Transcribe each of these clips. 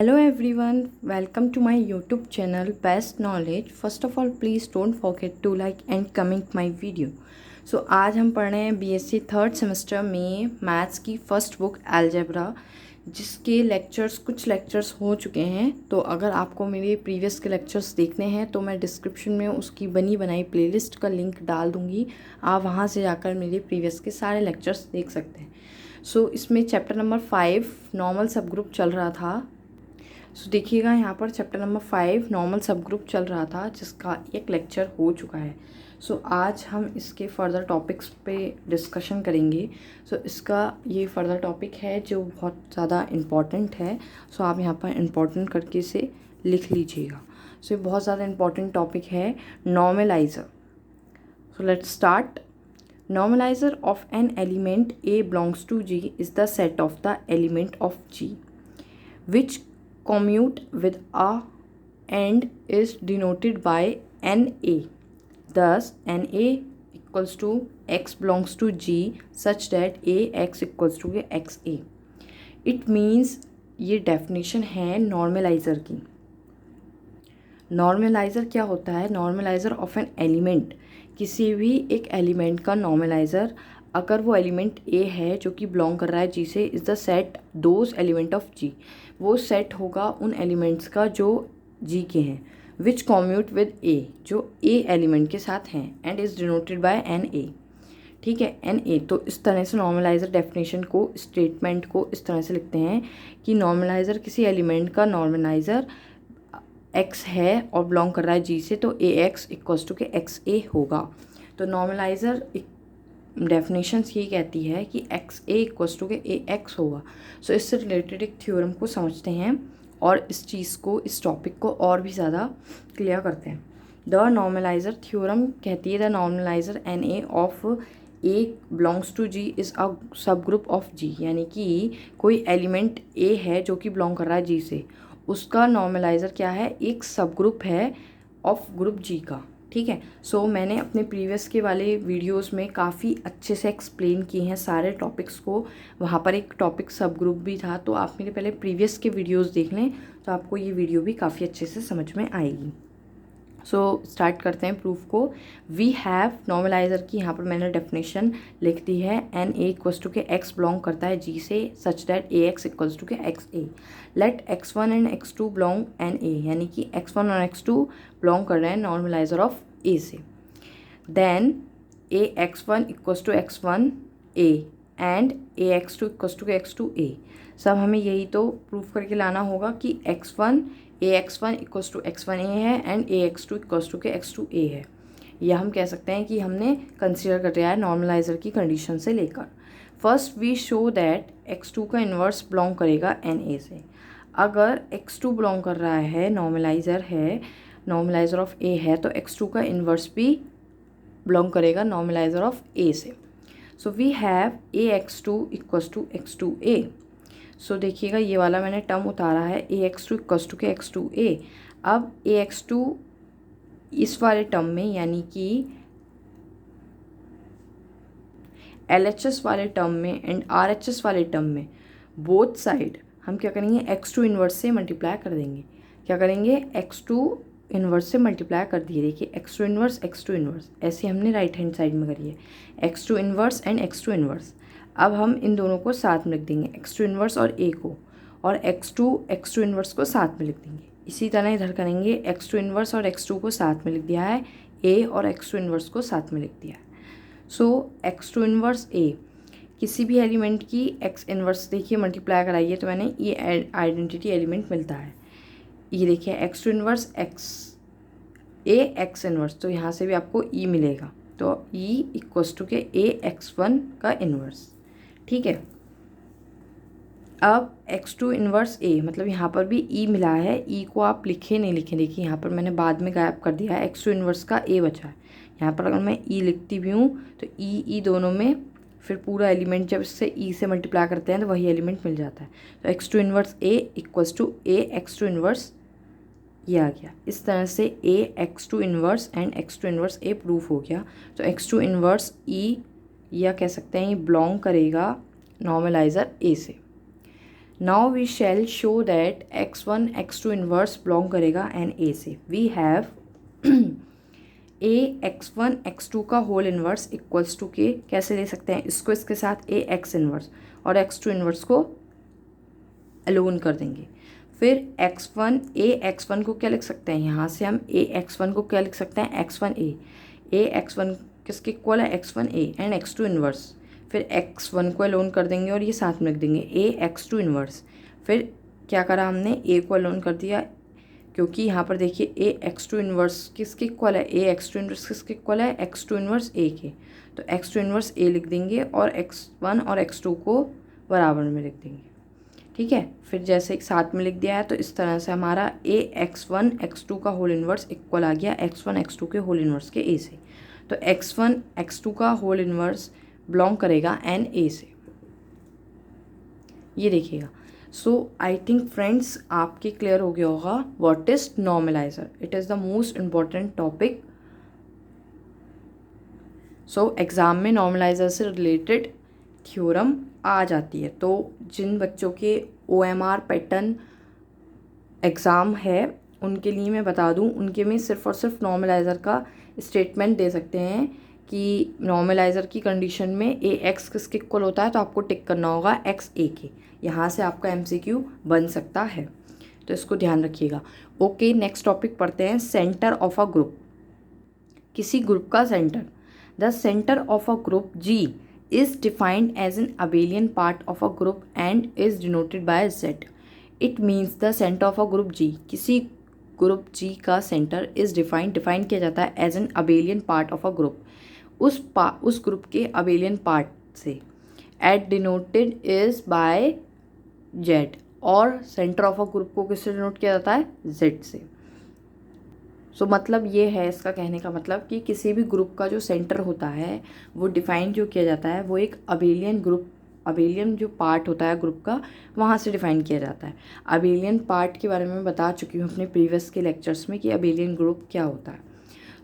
Hello everyone, welcome to my YouTube channel Best Knowledge. First of all, please don't forget to like and comment my video. So आज हम पढ़ रहे हैं BSc third semester में maths की first book algebra, जिसके कुछ lectures हो चुके हैं। तो अगर आपको मेरे प्रीवियस के लेक्चर्स देखने हैं तो मैं डिस्क्रिप्शन में उसकी बनी बनाई प्लेलिस्ट का लिंक डाल दूँगी। आप वहाँ से जाकर मेरे प्रीवियस के सारे लेक्चर्स देख सकते हैं। इसमें चैप्टर नंबर 5 नॉर्मल सब ग्रुप चल रहा था। देखिएगा यहाँ पर चैप्टर नंबर 5 नॉर्मल सब ग्रुप चल रहा था, जिसका एक लेक्चर हो चुका है। आज हम इसके फर्दर टॉपिक्स पे डिस्कशन करेंगे। इसका ये फर्दर टॉपिक है जो बहुत ज़्यादा इम्पॉर्टेंट है। आप यहाँ पर इम्पॉर्टेंट करके इसे लिख लीजिएगा। ये बहुत ज़्यादा इम्पॉर्टेंट टॉपिक है, normalizer. Let's start. Normalizer of an element A belongs to G is the set of the element of G which commute with A and is denoted by NA. Thus, NA equals to X belongs to G such that AX equals to XA. It means ये definition है normalizer की। नॉर्मलाइज़र क्या होता है? नॉर्मलाइज़र of an element, किसी भी एक element का नॉर्मलाइज़र, अगर वो एलिमेंट ए है जो कि बिलोंग कर रहा है जी से, is the set those element of G. वो सेट होगा उन एलिमेंट्स का जो जी के हैं, विच कॉम्यूट विद ए, जो ए एलिमेंट के साथ हैं, and is denoted by N A. ठीक है, एन ए। तो इस तरह से नॉर्मलाइज़र डेफिनेशन को, स्टेटमेंट को इस तरह से लिखते हैं कि नॉर्मलाइज़र किसी एलिमेंट का नॉर्मलाइज़र एक्स है और बिलोंग कर रहा है जी से, तो ए एक्स इक्वल्स टू के एक्स ए होगा। तो नॉर्मलाइज़र डेफिनेशन ये कहती है कि एक्स ए इक्वल्स टू के ए एक्स होगा। इससे रिलेटेड एक थ्योरम को समझते हैं और इस चीज़ को, इस टॉपिक को और भी ज़्यादा क्लियर करते हैं। द नॉर्मलाइज़र थ्योरम कहती है the normalizer N A of A belongs to G is a subgroup of जी, यानी कि कोई एलिमेंट ए है जो कि बिलोंग कर रहा है जी से, उसका नॉर्मलाइज़र क्या है? एक सब ग्रुप है ऑफ ग्रुप जी का। ठीक है, मैंने अपने प्रीवियस के वाले वीडियोस में काफ़ी अच्छे से एक्सप्लेन किए हैं सारे टॉपिक्स को। वहाँ पर एक टॉपिक सब ग्रुप भी था, तो आप मेरे पहले प्रीवियस के वीडियोस देख लें तो आपको ये वीडियो भी काफ़ी अच्छे से समझ में आएगी। स्टार्ट करते हैं प्रूफ को। वी हैव नॉर्मलाइज़र की यहाँ पर मैंने डेफिनेशन लिख दी है। एन ए इक्वल्स टू के एक्स बिलोंग करता है जी से, such that a x equals to के x a. Let x one and x two belong N A, यानी कि एक्स वन और एक्स टू बिलोंग कर रहे हैं नॉर्मलाइज़र ऑफ ए से। Then a x one equals to x one a and a x two equals to के x two a. सब हमें यही तो प्रूफ करके लाना होगा कि x one a x one equals to x one a है and a x two equals to के एक्स टू ए है। यह हम कह सकते हैं कि हमने कंसिडर कर लिया है नॉर्मलाइज़र की कंडीशन से लेकर। First we show that x two का इन्वर्स बिलोंग करेगा एन ए से। अगर एक्स टू बिलोंग कर रहा है, नॉर्मलाइज़र है, नॉर्मलाइज़र ऑफ ए है, तो एक्स टू का इन्वर्स भी बिलोंग करेगा नॉर्मलाइज़र ऑफ ए से। We have A x two equals to X two A. देखिएगा ये वाला मैंने टर्म उतारा है, A x two equals to के एक्स टू ए। अब ए एक्स टू इस वाले टर्म में, यानी कि एल एच एस वाले टर्म में एंड आर एच एस वाले टर्म में, बोथ साइड हम क्या करेंगे? एक्स टू इन्वर्स से मल्टीप्लाई कर देंगे। क्या करेंगे? एक्स टू इन्वर्स से मल्टीप्लाई कर दिए। देखिए एक्स टू इन्वर्स ऐसे हमने राइट हैंड साइड में करी है, x two inverse and x two inverse. अब हम इन दोनों को साथ में लिख देंगे, एक्स टू इन्वर्स और ए को, और एक्स टू इन्वर्स को साथ में लिख देंगे। इसी तरह इधर करेंगे, एक्स टू इन्वर्स और एक्स टू को साथ में लिख दिया है, ए और एक्स टू इन्वर्स को साथ में लिख दिया है। एक्स टू इन्वर्स ए, किसी भी एलिमेंट की एक्स इन्वर्स देखिए मल्टीप्लाई कराइए तो मैंने ये आइडेंटिटी एलिमेंट मिलता है। ये देखिए x two inverse x A x inverse, तो यहाँ से भी आपको ई मिलेगा, तो ई इक्वल्स टू के ए एक्स वन का इन्वर्स। ठीक है, अब एक्स टू इन्वर्स ए, मतलब यहाँ पर भी ई मिला है। ई को आप लिखे नहीं लिखे, देखिए यहाँ पर मैंने बाद में गायब कर दिया है, एक्स टू इन्वर्स का ए बचा है। यहाँ पर अगर मैं ई लिखती भी हूँ तो ई दोनों में फिर पूरा एलिमेंट जब इससे ई से मल्टीप्लाई करते हैं तो वही एलिमेंट मिल जाता है। तो X two inverse A equals to A x two inverse, ये आ गया। इस तरह से A x two inverse and x two inverse A proof हो गया। तो एक्स टू इन्वर्स ई, या कह सकते हैं ये बिलोंग करेगा नॉर्मलाइज़र ए से। Now we shall show that x1 x2 inverse belong करेगा एन ए से. We have A x1 x2 का होल इन्वर्स इक्वल्स टू के. कैसे ले सकते हैं इसको, इसके साथ ए एक्स इन्वर्स और x2 इन्वर्स को अलोन कर देंगे. फिर x1 ए x1 को क्या लिख सकते हैं, यहाँ से हम ए x1 को क्या लिख सकते हैं, x1 ए x1 किसके इक्वल है, x1 A and x2 inverse. फिर x1 को अलोन कर देंगे और ये साथ में लिख देंगे ए x2 इन्वर्स. फिर क्या करा हमने, ए को अलोन कर दिया, क्योंकि यहाँ पर देखिए ए x2 इन्वर्स किसके इक्वल है, ए x2 इन्वर्स किसके इक्वल है, x2 इन्वर्स ए के. तो x2 इन्वर्स ए लिख देंगे और x1 और x2 को बराबर में लिख देंगे. ठीक है, फिर जैसे एक साथ में लिख दिया है तो इस तरह से हमारा ए x1 x2 का होल इन्वर्स इक्वल आ गया x1 x2 के होल इन्वर्स के ए से. तो x1 x2 का होल इन्वर्स बिलोंग करेगा एन ए से. ये देखिएगा. सो आई थिंक फ्रेंड्स आपके क्लियर हो गया होगा what is normaliser. It is the most important topic. So exam में नॉर्मलाइजर से रिलेटेड थ्योरम आ जाती है. तो जिन बच्चों के OMR पैटर्न एग्ज़ाम है उनके लिए मैं बता दूं, उनके में सिर्फ और सिर्फ नॉर्मलाइज़र का स्टेटमेंट दे सकते हैं कि नॉर्मलाइज़र की कंडीशन में ए एक्स किसके इक्वल होता है, तो आपको टिक करना होगा एक्स ए के. यहाँ से आपका MCQ बन सकता है, तो इसको ध्यान रखिएगा. ओके, नेक्स्ट टॉपिक पढ़ते हैं. Centre of a group. किसी ग्रुप का centre. The centre of a group G is defined as an abelian part of a group and is denoted by Z. It means the center of a group G. किसी group G का centre is defined किया जाता है as an abelian part of a group. उस group के abelian part से. At denoted is by Z. और centre of a group को किससे डिनोट किया जाता है, Z से. सो मतलब ये है इसका कहने का मतलब कि किसी भी ग्रुप का जो सेंटर होता है वो डिफ़ाइन जो किया जाता है वो एक अबेलियन जो पार्ट होता है ग्रुप का, वहाँ से डिफ़ाइन किया जाता है. अबेलियन पार्ट के बारे में बता चुकी हूँ अपने प्रीवियस के लेक्चर्स में कि अबेलियन ग्रुप क्या होता है.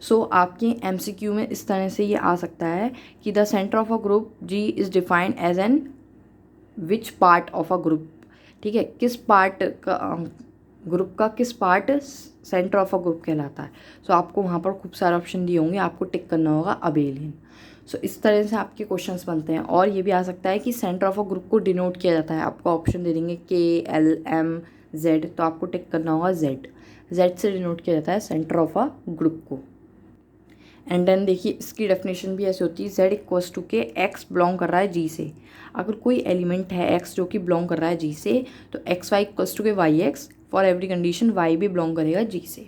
सो आपके MCQ में इस तरह से ये आ सकता है कि the centre of a group G is defined as an which part of a group. ठीक है, किस पार्ट का ग्रुप का किस part centre of a group कहलाता है. सो आपको वहाँ पर खूब सारे ऑप्शन दिए होंगे, आपको टिक करना होगा अबेलियन. सो इस तरह से आपके क्वेश्चंस बनते हैं. और ये भी आ सकता है कि सेंटर ऑफ अ ग्रुप को डिनोट किया जाता है, आपको ऑप्शन दे देंगे KLM Z, तो आपको टिक करना होगा Z से डिनोट किया जाता है सेंटर ऑफ अ ग्रुप को. एंड देन देखिए इसकी डेफिनेशन भी ऐसी होती है, Z इक्वल्स टू के एक्स बिलोंग कर रहा है G से. अगर कोई एलिमेंट है x जो कि बिलोंग कर रहा है G से, तो XY इक्वल्स टू के YX. For every condition Y भी बिलोंग करेगा G से.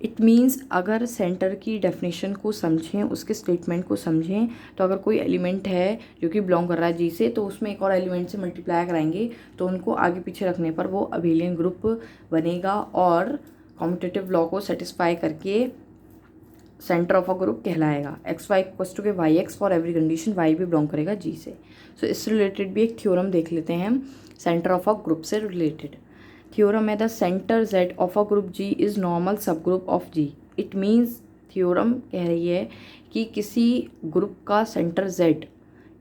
इट मीन्स अगर सेंटर की डेफिनेशन को समझें, उसके स्टेटमेंट को समझें, तो अगर कोई एलिमेंट है जो कि बिलोंग कर रहा है G से, तो उसमें एक और एलिमेंट से मल्टीप्लाई कराएंगे तो उनको आगे पीछे रखने पर वो अबेलियन ग्रुप बनेगा और कॉम्पिटिटिव लॉ को सेटिस्फाई करके सेंटर ऑफ अ ग्रुप कहलाएगा. XY इक्वल्स टू के YX. For every condition Y भी बिलोंग करेगा G से. सो इससे रिलेटेड भी एक थ्योरम देख लेते हैं हम सेंटर ऑफ अ ग्रुप से रिलेटेड. थ्योरम है the centre Z of a group G is normal subgroup of G. It means theorem कह रही है कि किसी ग्रुप का सेंटर Z,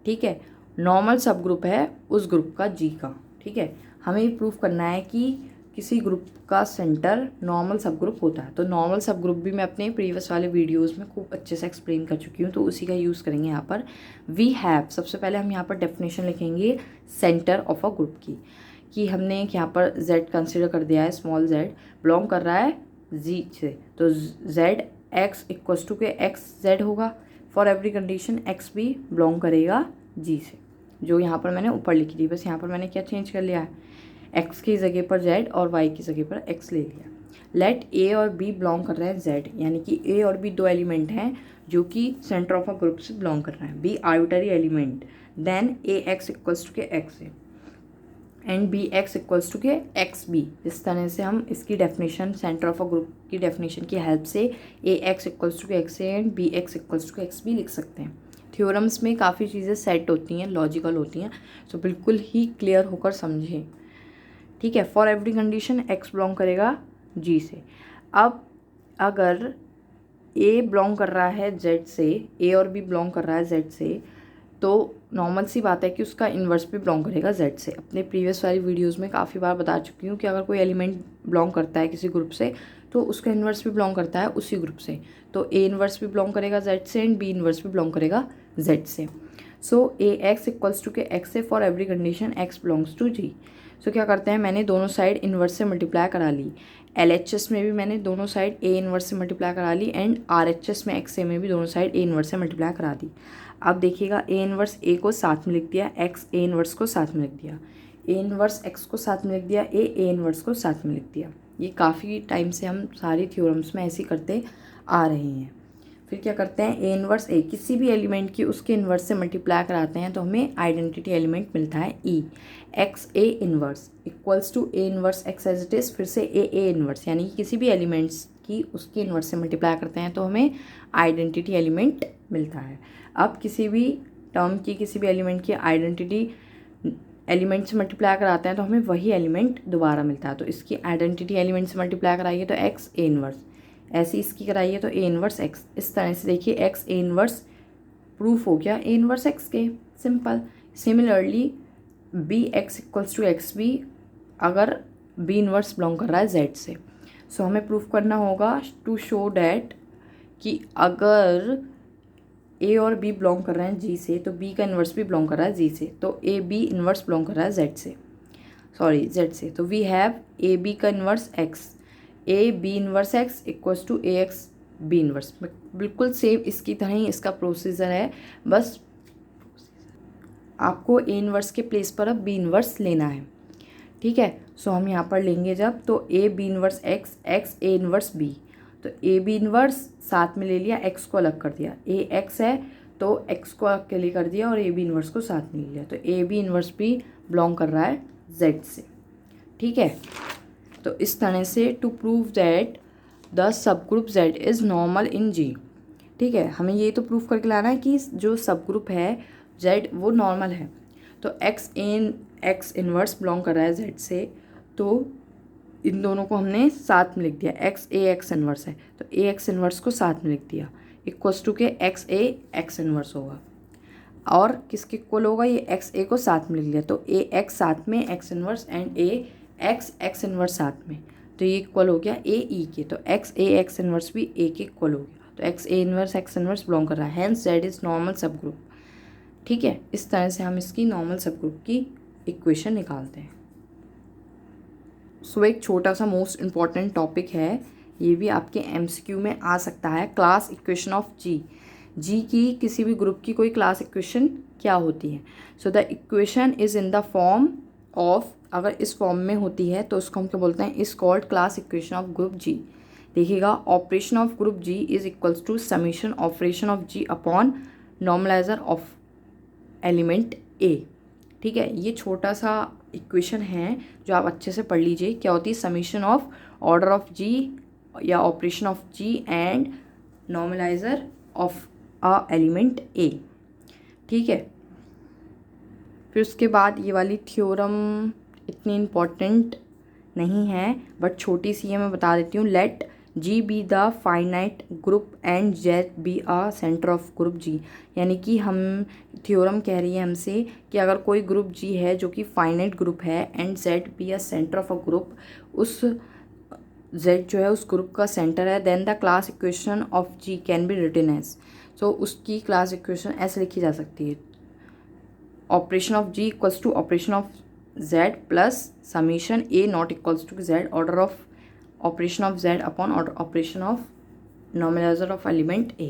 ठीक है, नॉर्मल सब ग्रुप है उस ग्रुप का G का. ठीक है, हमें प्रूफ करना है कि किसी ग्रुप का सेंटर नॉर्मल सब ग्रुप होता है. तो नॉर्मल सब ग्रुप भी मैं अपने प्रीवियस वाले वीडियोस में खूब अच्छे से एक्सप्लेन कर चुकी हूँ, तो उसी का यूज़ करेंगे यहाँ पर. वी हैव, सबसे पहले हम यहाँ पर डेफिनेशन लिखेंगे सेंटर ऑफ अ ग्रुप की, कि हमने यहाँ पर Z कंसिडर कर दिया है, स्मॉल z बिलोंग कर रहा है G से, तो Z x इक्वल्स टू के XZ होगा. फॉर एवरी कंडीशन X भी बिलोंग करेगा G से, जो यहाँ पर मैंने ऊपर लिखी थी. बस यहाँ पर मैंने क्या चेंज कर लिया है, x की जगह पर Z और y की जगह पर x ले लिया. लेट A और B बिलोंग कर रहे हैं Z, यानी कि A और B दो एलिमेंट हैं जो कि सेंटर ऑफ अ ग्रुप से बिलोंग कर रहे हैं. B arbitrary element. Then AX equals to के X and BX equals to के XB. इस तरह से हम इसकी definition centre of a group की डेफिनेशन की हेल्प से AX इक्वल्स टू के XA and BX equals to के XB लिख सकते हैं. थ्योरम्स में काफ़ी चीज़ें सेट होती हैं, लॉजिकल होती हैं, तो बिल्कुल ही क्लियर होकर समझें. ठीक है, for every condition X belong करेगा G से. अब अगर A बिलोंग कर रहा है Z से, A और B बिलोंग कर रहा है Z से, तो नॉर्मल सी बात है कि उसका इन्वर्स भी बिलोंग करेगा Z से। अपने प्रीवियस वाली वीडियोज़ में काफ़ी बार बता चुकी हूँ कि अगर कोई एलिमेंट बिलोंग करता है किसी ग्रुप से तो उसका इन्वर्स भी बिलोंग करता है उसी ग्रुप से। तो A इन्वर्स भी बिलोंग करेगा Z से एंड B इन्वर्स भी बिलोंग करेगा Z से। सो AX इक्वल्स टू के X से for every condition X belongs to G। सो क्या करते हैं, मैंने दोनों साइड इन्वर्स से मल्टीप्लाई करा ली। LHS में भी मैंने दोनों साइड A इन्वर्स से मल्टीप्लाई करा ली एंड RHS में XA में भी दोनों साइड A इन्वर्स से मल्टीप्लाई करा दी। अब देखिएगा A इन्वर्स A को साथ में लिख दिया, X A इन्वर्स को साथ में लिख दिया, A इन्वर्स X को साथ में लिख दिया, A इन्वर्स को साथ में लिख दिया। ये काफ़ी टाइम से हम सारी थ्योरम्स में ऐसे करते आ रहे हैं। फिर क्या करते हैं, A इन्वर्स A किसी भी एलिमेंट की उसके इन्वर्स से मल्टीप्लाई कराते हैं तो हमें आइडेंटिटी एलिमेंट मिलता है E। X A inverse equals to A inverse X as it is, फिर से A इन्वर्स, यानी कि किसी भी एलिमेंट्स की उसके इन्वर्स से मल्टीप्लाई करते हैं तो हमें आइडेंटिटी एलिमेंट मिलता है। अब किसी भी टर्म की किसी भी एलिमेंट की आइडेंटिटी एलिमेंट से मल्टीप्लाई कराते हैं तो हमें वही एलिमेंट दोबारा मिलता है। तो इसकी आइडेंटिटी एलिमेंट से मल्टीप्लाई कराइए तो X A इन्वर्स, ऐसे इसकी कराइए तो A इन्वर्स X। इस तरह से देखिए X A इन्वर्स प्रूफ हो गया A इन्वर्स X के, simple. Similarly B X equals to x b, अगर B इन्वर्स बिलोंग कर रहा है Z से। सो हमें प्रूफ करना होगा टू शो डैट कि अगर A और B बिलोंग कर रहे हैं G से तो B का इन्वर्स भी बिलोंग कर रहा है G से, तो A B इन्वर्स बिलोंग कर रहा है Z से, Z से। तो वी हैव A B का inverse X, A B inverse X equals to A X B inverse. बिल्कुल सेम इसकी तरह ही इसका प्रोसीजर है, बस आपको A इन्वर्स के प्लेस पर अब B इन्वर्स लेना है, ठीक है। सो हम यहाँ पर लेंगे जब, तो A B inverse X, X A inverse B, तो A B इन्वर्स साथ में ले लिया, X को अलग कर दिया। A X है तो X को अकेले कर दिया और A B इन्वर्स को साथ में ले लिया, तो A B इन्वर्स भी बिलोंग कर रहा है Z से, ठीक है। तो इस तरह से to prove that the subgroup Z is normal in G, ठीक है। हमें ये तो प्रूफ करके लाना है कि जो सब ग्रुप है Z वो नॉर्मल है। तो X इन्वर्स बिलोंग कर रहा है Z से, तो इन दोनों को हमने साथ में लिख दिया। X A X इन्वर्स है तो A X इन्वर्स को साथ में लिख दिया, इक्वल्स टू के X A X इन्वर्स होगा। और किसके इक्वल होगा, ये X A को साथ में लिख लिया, तो A X साथ में X inverse and A X X inverse साथ में, तो ये इक्वल हो गया A E के। तो X A X इन्वर्स भी A के इक्वल हो गया, तो X A inverse X inverse belong कर रहा है, हैंस Z इज़ नॉर्मल सब ग्रुप, ठीक है। इस तरह से हम इसकी नॉर्मल सब ग्रुप की इक्वेशन निकालते हैं। सो एक छोटा सा मोस्ट इम्पॉर्टेंट टॉपिक है, ये भी आपके MCQ में आ सकता है, क्लास इक्वेशन ऑफ जी की किसी भी ग्रुप की कोई क्लास इक्वेशन क्या होती है। So the equation is in the form of, अगर इस फॉर्म में होती है तो उसको हम क्या बोलते हैं, is called class equation of group G. देखिएगा, operation of group G is equals to summation operation of G upon normalizer of element A, ठीक है। ये छोटा सा इक्वेशन है जो आप अच्छे से पढ़ लीजिए, क्या होती है, summation of order of G या operation of G and normalizer of a element A, ठीक है। फिर उसके बाद ये वाली थ्योरम इतनी इम्पॉर्टेंट नहीं है बट छोटी सी है, मैं बता देती हूँ। Let G be the finite group and Z be a centre of group G, यानी कि हम थ्योरम कह रही है हमसे कि अगर कोई ग्रुप G है जो कि फाइनाइट ग्रुप है and Z be a centre of a group, उस Z जो है उस ग्रुप का सेंटर है, then the class equation of G can be written as, so उसकी क्लास इक्वेशन ऐसे लिखी जा सकती है, operation of G equals to operation of Z plus summation A not equals to Z order of operation of Z upon operation of normalizer of element A।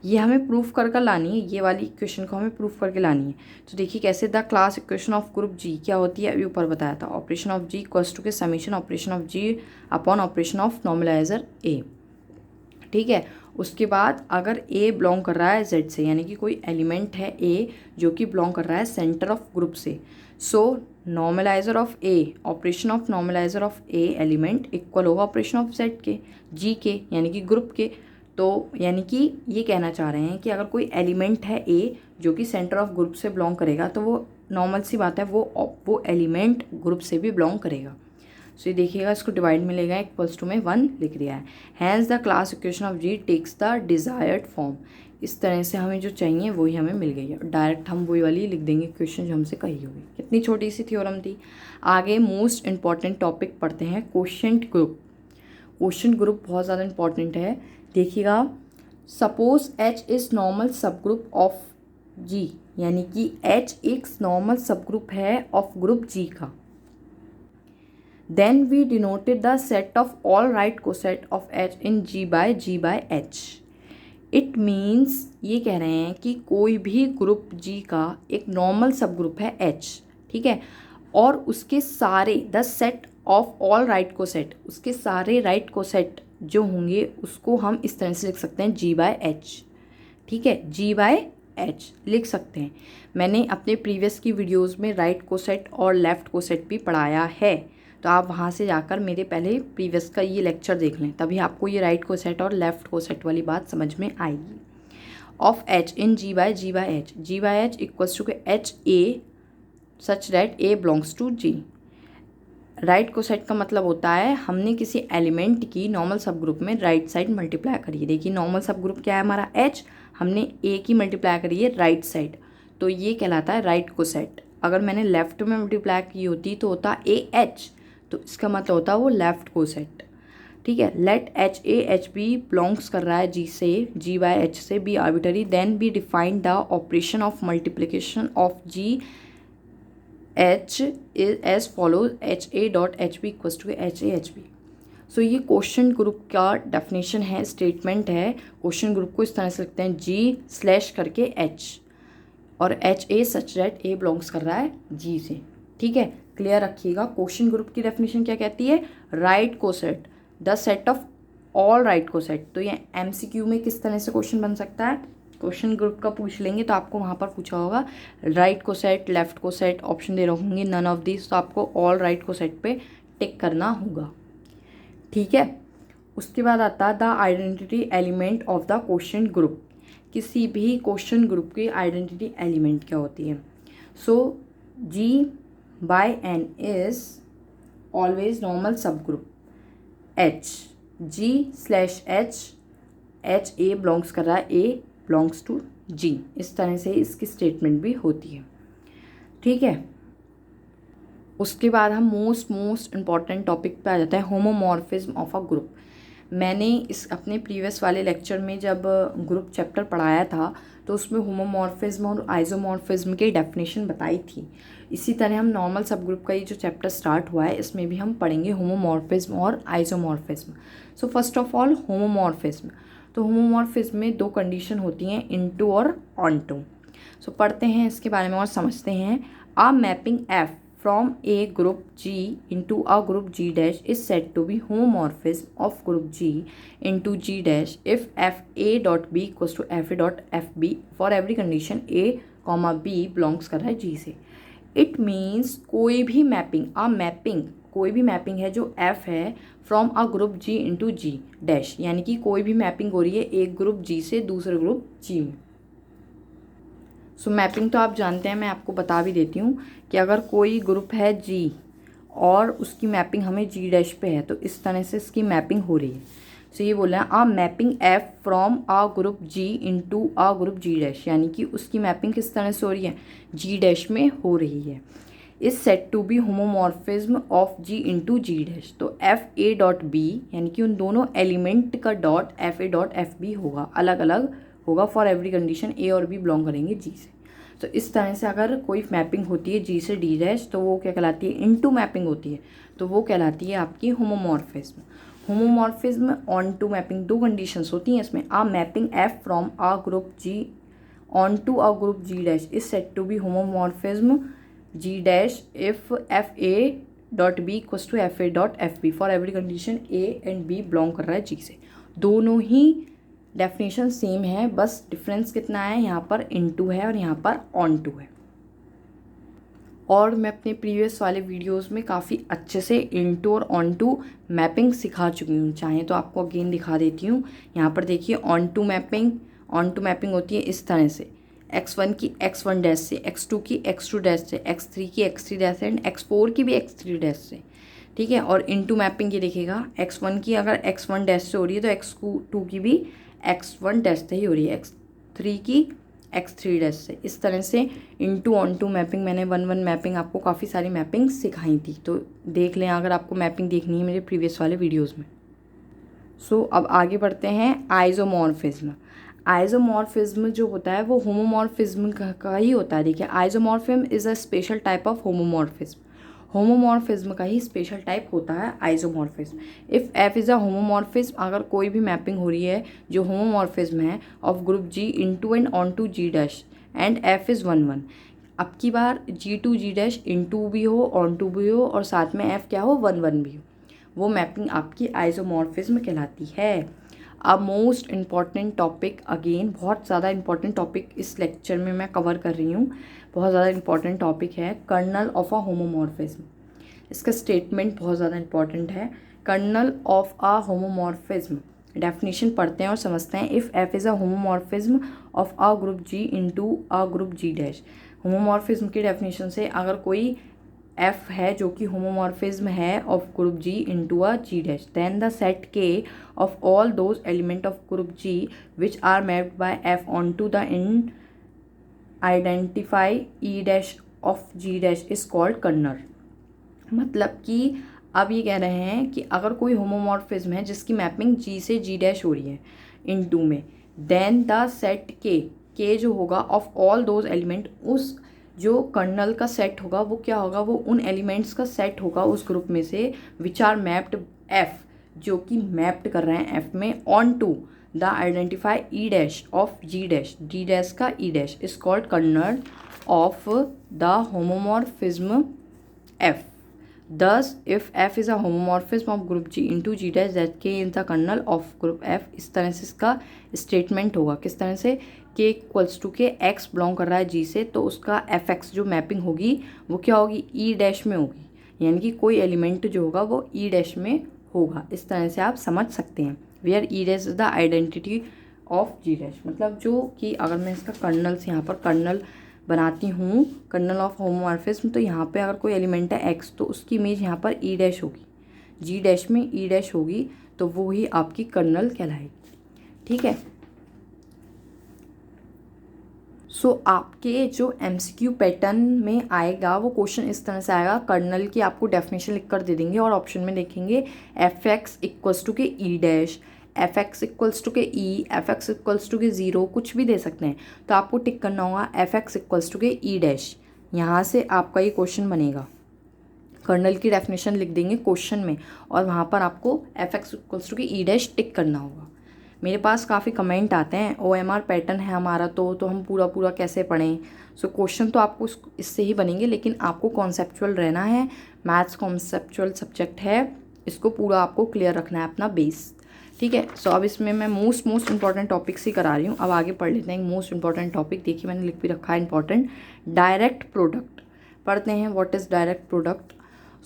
ये हमें proof करके लानी है, ये वाली इक्वेशन को हमें प्रूफ करके लानी है। तो देखिए कैसे, the class equation of group G क्या होती है, अभी ऊपर बताया था, operation of G equals to के summation operation of G upon operation of normalizer A, ठीक है। उसके बाद अगर A बिलोंग कर रहा है Z से, यानी कि कोई एलिमेंट है A जो कि बिलोंग कर रहा है सेंटर ऑफ ग्रुप से, so normalizer of A, operation of normalizer of A element equal होगा ऑपरेशन ऑफ Z के, G के, यानी कि ग्रुप के। तो यानी कि ये कहना चाह रहे हैं कि अगर कोई एलिमेंट है A जो कि सेंटर ऑफ ग्रुप से बिलोंग करेगा तो वो नॉर्मल सी बात है, वो एलिमेंट ग्रुप से भी बिलोंग करेगा। सो ये देखिएगा, इसको डिवाइड में लेगा, इक्वल्स टू में 1 लिख दिया है। Hence the class equation of G takes the desired form, इस तरह से हमें जो चाहिए वही हमें मिल गई है। डायरेक्ट हम वही वाली लिख देंगे क्वेश्चन जो हमसे कही होगी। कितनी छोटी सी थ्योरम थी। आगे मोस्ट इम्पॉर्टेंट टॉपिक पढ़ते हैं क्वोशिएंट ग्रुप। क्वोशिएंट ग्रुप बहुत ज़्यादा इंपॉर्टेंट है, देखिएगा। Suppose H is normal subgroup of G, यानी कि H एक नॉर्मल सब ग्रुप है ऑफ ग्रुप G का। Then we denoted the set of all right coset of H in G by H। It means ये कह रहे हैं कि कोई भी ग्रुप G का एक नॉर्मल सब ग्रुप है H, ठीक है, और उसके सारे the set of all right coset, उसके सारे राइट कोसेट जो होंगे उसको हम इस तरह से लिख सकते हैं G by H, ठीक है, G by H लिख सकते हैं। मैंने अपने प्रीवियस की वीडियोस में राइट कोसेट और लेफ़्ट कोसेट भी पढ़ाया है, तो आप वहाँ से जाकर मेरे पहले प्रीवियस का ये लेक्चर देख लें, तभी आपको ये राइट कोसेट और लेफ़्ट कोसेट वाली बात समझ में आएगी। Of H in G by H, G by H equals to H A such that A belongs to G। Right coset का मतलब होता है हमने किसी एलिमेंट की नॉर्मल सब ग्रुप में राइट साइड मल्टीप्लाई करी है। देखिए नॉर्मल सब ग्रुप क्या है हमारा H, हमने A की मल्टीप्लाई करी है राइट साइड, तो ये कहलाता है राइट कोसेट। अगर मैंने लेफ़्ट में मल्टीप्लाई की होती तो होता AH, तो इसका मतलब होता है वो लेफ़्ट कोसेट, ठीक है। लेट HA HB बिलोंग्स कर रहा है G से, G by H से, B arbitrary. Then B define the operation of multiplication of G H is as follows HA dot HB equals to HA HB। So ये question group का definition है, statement है। Question group को इस तरह से लिखते हैं G/ करके H, और HA such that A belongs कर रहा है G से, ठीक है। क्लियर रखिएगा। क्वेश्चन ग्रुप की डेफिनेशन क्या कहती है? Right coset the set of all right coset. तो ये MCQ में किस तरह से क्वेश्चन बन सकता है? क्वेश्चन ग्रुप का पूछ लेंगे तो आपको वहाँ पर पूछा होगा right coset, left coset, option दे रहे होंगे नन ऑफ दिस, तो आपको ऑल राइट कोसेट पे टिक करना होगा, ठीक है। उसके बाद आता है the identity element of the question group. किसी भी क्वेश्चन ग्रुप की आइडेंटिटी एलिमेंट क्या होती है? सो G by N is always normal subgroup H, G/H, H A belongs कर रहा है, A belongs to G। इस तरह से इसकी स्टेटमेंट भी होती है, ठीक है। उसके बाद हम मोस्ट इम्पॉर्टेंट टॉपिक पे आ जाते हैं, होमोमॉर्फिज्म ऑफ अ ग्रुप। मैंने इस अपने प्रीवियस वाले लेक्चर में जब ग्रुप चैप्टर पढ़ाया था तो उसमें होमोमॉर्फिज्म और आइसोमॉर्फिज्म की डेफिनेशन बताई थी। इसी तरह हम नॉर्मल सब ग्रुप का ये जो चैप्टर स्टार्ट हुआ है इसमें भी हम पढ़ेंगे होमोमॉर्फिज्म और isomorphism. So first of all homomorphism. तो होमोमॉर्फिज्म में दो कंडीशन होती हैं, इनटू और ऑनटू। सो पढ़ते हैं इसके बारे में और समझते हैं। A mapping F from a group G into a group G dash is said to be homomorphism of group G into G dash if FA dot B equals to FA dot FB for every condition A comma B belongs कर रहा है G से। It means कोई भी mapping कोई भी mapping है जो F है from a group G into G dash, यानी कि कोई भी मैपिंग हो रही है एक ग्रुप G से दूसरे ग्रुप G में। सो मैपिंग तो आप जानते हैं, मैं आपको बता भी देती हूँ कि अगर कोई ग्रुप है G और उसकी मैपिंग हमें G डैश पे है तो इस तरह से इसकी मैपिंग हो रही है। सो ये बोल रहे हैं a mapping F from a group G into a group G dash, यानी कि उसकी मैपिंग किस तरह से हो रही है? G डैश में हो रही है। Is set to be homomorphism of G into G dash. तो FA डॉट B, यानी कि उन दोनों एलिमेंट का डॉट FA डॉट FB होगा, अलग अलग होगा फॉर एवरी कंडीशन A और B बिलोंग करेंगे G से। तो इस तरह से अगर कोई मैपिंग होती है G से D डैश तो वो क्या कहलाती है? इनटू मैपिंग होती है तो वो कहलाती है आपकी homomorphism. Homomorphism onto mapping, दो कंडीशंस होती हैं इसमें। A mapping F from a group G onto a group G dash is set to be homomorphism G dash if FA dot B equals to FA dot FB for every condition A and B belong कर रहा है G से। दोनों ही definition same है, बस difference कितना है, यहाँ पर इनटू है और यहाँ पर ऑन टू है। और मैं अपने प्रीवियस वाले वीडियोस में काफ़ी अच्छे से इनटू और ऑन टू मैपिंग सिखा चुकी हूँ, चाहे तो आपको अगेन दिखा देती हूँ। यहाँ पर देखिए ऑन टू मैपिंग होती है इस तरह से, x1 की x1 डैश से, x2 की x2 डैश से, x3 की x3 डैश से एंड x4 की भी x3 डैश से, ठीक है। और इनटू मैपिंग ये देखिएगा x1 की अगर x1 डैश से हो रही है तो x2 की भी x1 डैश से ही हो रही है, 3 की x3 डैश से। इस तरह से इनटू ऑन टू मैपिंग मैंने 1 1 मैपिंग आपको काफ़ी सारी मैपिंग सिखाई थी, तो देख लें अगर आपको मैपिंग देखनी है मेरे प्रीवियस वाले वीडियोज़ में। सो अब आगे बढ़ते हैं आइसोमॉर्फिज्म। आइसोमॉर्फिज्म जो होता है वो होमोमॉर्फिज्म का ही होता है। देखिए isomorphism is a special type of homomorphism. Homomorphism का ही स्पेशल टाइप होता है isomorphism. If F is a homomorphism, अगर कोई भी मैपिंग हो रही है जो होमोमॉर्फिज्म है of group G into and on to G dash and F is 1 1। अब की बार G to G dash into भी हो, ऑन टू भी हो और साथ में एफ क्या हो 1 1 भी हो, वो मैपिंग आपकी आइसोमॉर्फिज्म कहलाती है। अब मोस्ट इम्पॉर्टेंट टॉपिक, अगेन बहुत ज़्यादा इंपॉर्टेंट टॉपिक इस लेक्चर में मैं कवर कर रही हूँ, बहुत ज़्यादा इंपॉर्टेंट टॉपिक है कर्नल ऑफ अ होमोमॉर्फिज्म। इसका स्टेटमेंट बहुत ज़्यादा इंपॉर्टेंट है। Kernel of a homomorphism, definition पढ़ते हैं और समझते हैं। If F is a homomorphism of a group G into a group G dash. Homomorphism की डेफिनेशन से अगर कोई एफ है जो कि होमोमॉर्फिज्म है of group G into a G dash, then the set के of all those element of group ji which are mapped by F onto the in identify E dash of G dash is called kernel. मतलब कि अब ये कह रहे हैं कि अगर कोई होमोमॉर्फिज्म है जिसकी मैपिंग जी से जी डैश हो रही है इन टू में, देन द सेट के जो होगा ऑफ ऑल दोज एलिमेंट, उस जो कर्नल का सेट होगा वो क्या होगा, वो उन एलिमेंट्स का सेट होगा उस ग्रुप में से विच आर मैप्ड एफ, जो कि मैप्ड कर रहे हैं एफ में onto the identify E dash of G dash, G dash का E dash is called kernel of the homomorphism F. Thus, if F is a homomorphism of group G into G dash, that K is the kernel of group F। इस तरह से इसका statement होगा। किस तरह से, K equals to के X belong कर रहा है G से, तो उसका FX जो मैपिंग होगी वो क्या होगी, E डैश में होगी, यानी कि कोई एलिमेंट जो होगा वो E डैश में होगा। इस तरह से आप समझ सकते हैं। Where E dash is the identity of G dash, मतलब जो कि अगर मैं इसका कर्नल से यहाँ पर कर्नल बनाती हूँ, कर्नल ऑफ होमोमॉर्फिज्म, तो यहाँ पे अगर कोई एलिमेंट है एक्स तो उसकी इमेज यहाँ पर ई डैश होगी, जी डैश में ई डैश होगी, तो वो ही आपकी कर्नल कहलाएगी। ठीक है। सो आपके जो एमसीक्यू पैटर्न में आएगा वो क्वेश्चन इस तरह से आएगा, कर्नल की आपको डेफिनेशन लिख कर दे देंगे और ऑप्शन में देखेंगे एफ एक्स इक्वल्स टू के E dash, F x equals to के E, F x equals to के ज़ीरो, कुछ भी दे सकते हैं, तो आपको टिक करना होगा एफ एक्स इक्वल्स टू के ई डैश। यहाँ से आपका ये क्वेश्चन बनेगा, कर्नल की डेफिनेशन लिख देंगे क्वेश्चन में और वहाँ पर आपको एफ एक्स इक्वल्स टू के ई डैश टिक करना होगा। मेरे पास काफ़ी कमेंट आते हैं OMR पैटर्न है हमारा, तो हम पूरा कैसे पढ़ें। सो क्वेश्चन तो आपको इससे ही बनेंगे, लेकिन आपको कॉन्सेप्चुअल रहना है, मैथ्स कॉन्सेप्चुअल सब्जेक्ट है, इसको पूरा आपको क्लियर रखना है अपना बेस। ठीक है। सो अब इसमें मैं मोस्ट इंपॉर्टेंट टॉपिक्स ही करा रही हूँ। अब आगे पढ़ लेते हैं मोस्ट इंपॉर्टेंट टॉपिक। देखिए मैंने लिख भी रखा है इंपॉर्टेंट, डायरेक्ट प्रोडक्ट पढ़ते हैं। What is direct product?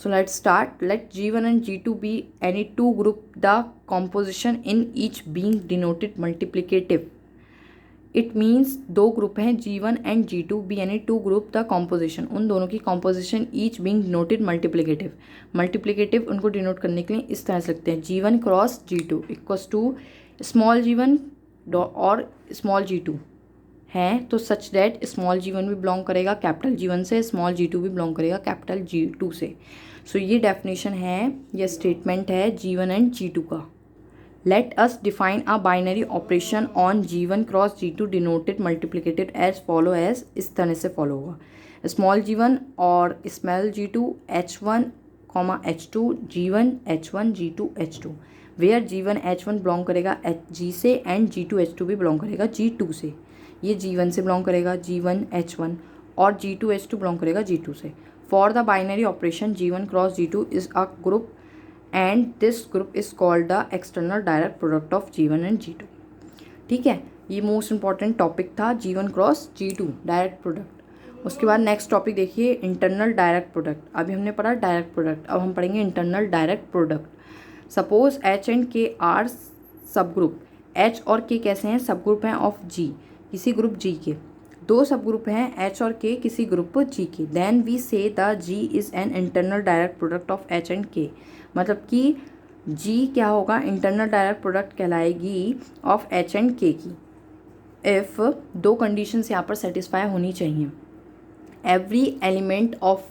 So let's start. Let G1 and G2 be any two group, the composition in each being denoted multiplicative. It means दो ग्रुप हैं G1 and G2, be any two group, the composition, उन दोनों की composition each being denoted multiplicative. Multiplicative उनको denote करने के लिए इस तरह से लिखते हैं G1 cross G2 equals to small G1 और स्मॉल G2 हैं, तो सच दैट स्मॉल G1 भी बिलोंग करेगा कैपिटल G1 से, स्मॉल G2 भी बिलोंग करेगा कैपिटल G2 से। सो ये डेफिनेशन है, ये स्टेटमेंट है G1 एंड G2 का। Let us define a binary operation on G1 cross G2 denoted multiplicated as follow, as इस तरह से फॉलो होगा। स्मॉल G1 और small G2 H1 H2 G1 H1 G2 H2, where G1 H1 belong करेगा G से and G2 H2 भी belong करेगा G2 से। ये G1 से बिलोंग करेगा G1 H1 और G2 H2 बिलोंग करेगा G2 से। For the binary operation G1 cross G2 is a group and this group is called the external direct product of G1 and G2। ठीक है, ये most important topic था G1 cross G2 direct product. उसके बाद next topic देखिए internal direct product. अभी हमने पढ़ा डायरेक्ट प्रोडक्ट, अब हम पढ़ेंगे internal direct product. Suppose H and K are subgroup, H और K कैसे हैं, सब ग्रुप हैं ऑफ G, किसी ग्रुप G के। दो सब ग्रुप हैं H और K किसी ग्रुप G के, then we say the G is an internal direct product of H and K। मतलब कि G क्या होगा, इंटरनल डायरेक्ट प्रोडक्ट कहलाएगी ऑफ H एंड K की। इफ़ दो कंडीशंस यहाँ पर सेटिस्फाई होनी चाहिए, every element of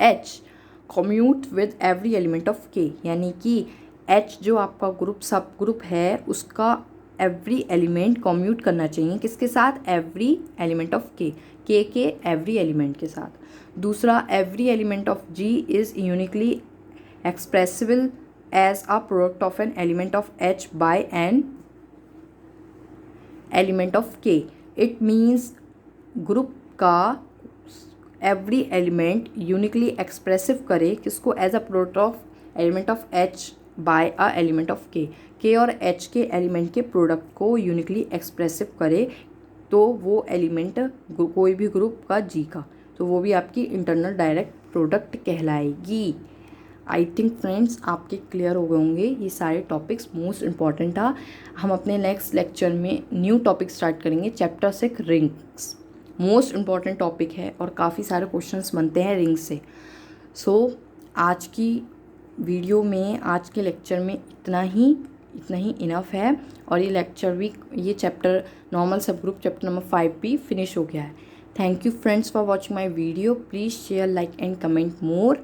H commute with every element of K, यानी कि एच जो आपका ग्रुप सब ग्रुप है उसका एवरी एलिमेंट कम्यूट करना चाहिए किसके साथ, every element of K every element के साथ। दूसरा, every element of G is uniquely expressible as a product of an element of H by an element of K. It means group का every element uniquely expressive करे किसको, as a product of element of H by a element of K और H के element के product को uniquely expressive करे तो वो एलिमेंट कोई भी ग्रुप का जी का, तो वो भी आपकी इंटरनल डायरेक्ट प्रोडक्ट कहलाएगी। आई थिंक फ्रेंड्स आपके क्लियर हो गए होंगे ये सारे टॉपिक्स, मोस्ट इम्पॉर्टेंट था। हम अपने नेक्स्ट लेक्चर में न्यू टॉपिक स्टार्ट करेंगे, chapter 6 rings. Most important topic है और काफ़ी सारे क्वेश्चंस बनते हैं रिंग्स से। सो आज की वीडियो में, आज के लेक्चर में इतना ही इनफ है। और ये लेक्चर भी, ये चैप्टर नॉर्मल सब ग्रुप चैप्टर नंबर 5 भी फिनिश हो गया है। Thank you friends for watching my video. Please share, like and comment more.